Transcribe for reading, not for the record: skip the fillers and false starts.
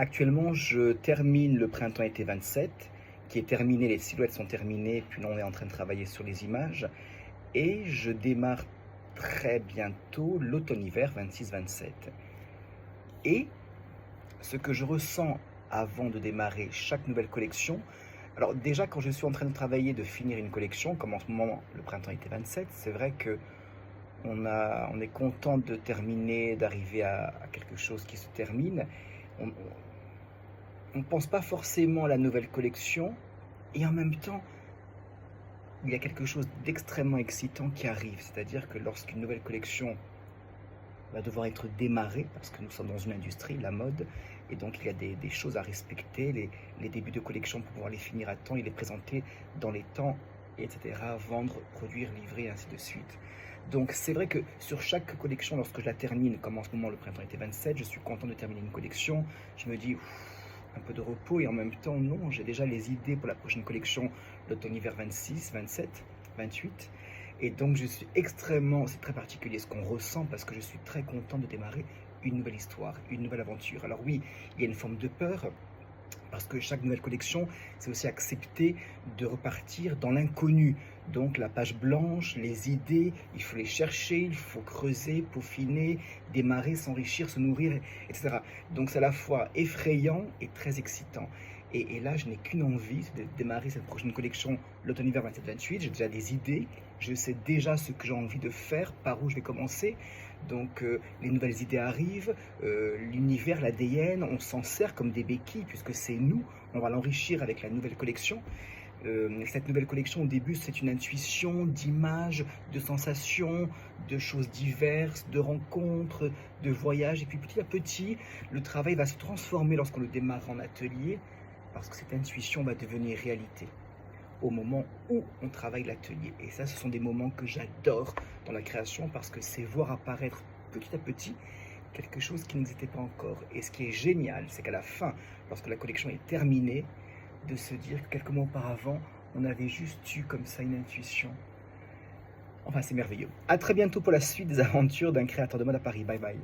Actuellement, je termine le printemps-été 27, qui est terminé, les silhouettes sont terminées, puis là on est en train de travailler sur les images. Et je démarre très bientôt l'automne-hiver 26-27. Et ce que je ressens avant de démarrer chaque nouvelle collection, alors déjà quand je suis en train de travailler, de finir une collection, comme en ce moment le printemps-été 27, c'est vrai que on est content de terminer, d'arriver à quelque chose qui se termine. On ne pense pas forcément à la nouvelle collection, et en même temps, il y a quelque chose d'extrêmement excitant qui arrive. C'est-à-dire que lorsqu'une nouvelle collection va devoir être démarrée, parce que nous sommes dans une industrie, la mode, et donc il y a des choses à respecter, les débuts de collection pour pouvoir les finir à temps, et les présenter dans les temps, etc. Vendre, produire, livrer, ainsi de suite. Donc c'est vrai que sur chaque collection, lorsque je la termine, comme en ce moment le printemps-été 27, je suis content de terminer une collection. Je me dis un peu de repos, et en même temps non, j'ai déjà les idées pour la prochaine collection, l'automne-hiver 26, 27, 28. Et donc je suis extrêmement, c'est très particulier ce qu'on ressent, parce que je suis très content de démarrer une nouvelle histoire, une nouvelle aventure. Alors oui, il y a une forme de peur, parce que chaque nouvelle collection, c'est aussi accepter de repartir dans l'inconnu. Donc la page blanche, les idées, il faut les chercher, il faut creuser, peaufiner, démarrer, s'enrichir, se nourrir, etc. Donc c'est à la fois effrayant et très excitant. Et là, je n'ai qu'une envie, c'est de démarrer cette prochaine collection, l'automne-hiver 27-28. J'ai déjà des idées, je sais déjà ce que j'ai envie de faire, par où je vais commencer. Donc les nouvelles idées arrivent, l'univers, l'ADN, on s'en sert comme des béquilles, puisque c'est nous, on va l'enrichir avec la nouvelle collection. Cette nouvelle collection, au début, c'est une intuition d'images, de sensations, de choses diverses, de rencontres, de voyages. Et puis petit à petit, le travail va se transformer lorsqu'on le démarre en atelier, parce que cette intuition va devenir réalité au moment où on travaille l'atelier. Et ça, ce sont des moments que j'adore dans la création, parce que c'est voir apparaître petit à petit quelque chose qui n'existait pas encore. Et ce qui est génial, c'est qu'à la fin, lorsque la collection est terminée, de se dire que quelques mois auparavant, on avait juste eu comme ça une intuition. Enfin, c'est merveilleux. À très bientôt pour la suite des aventures d'un créateur de mode à Paris. Bye bye.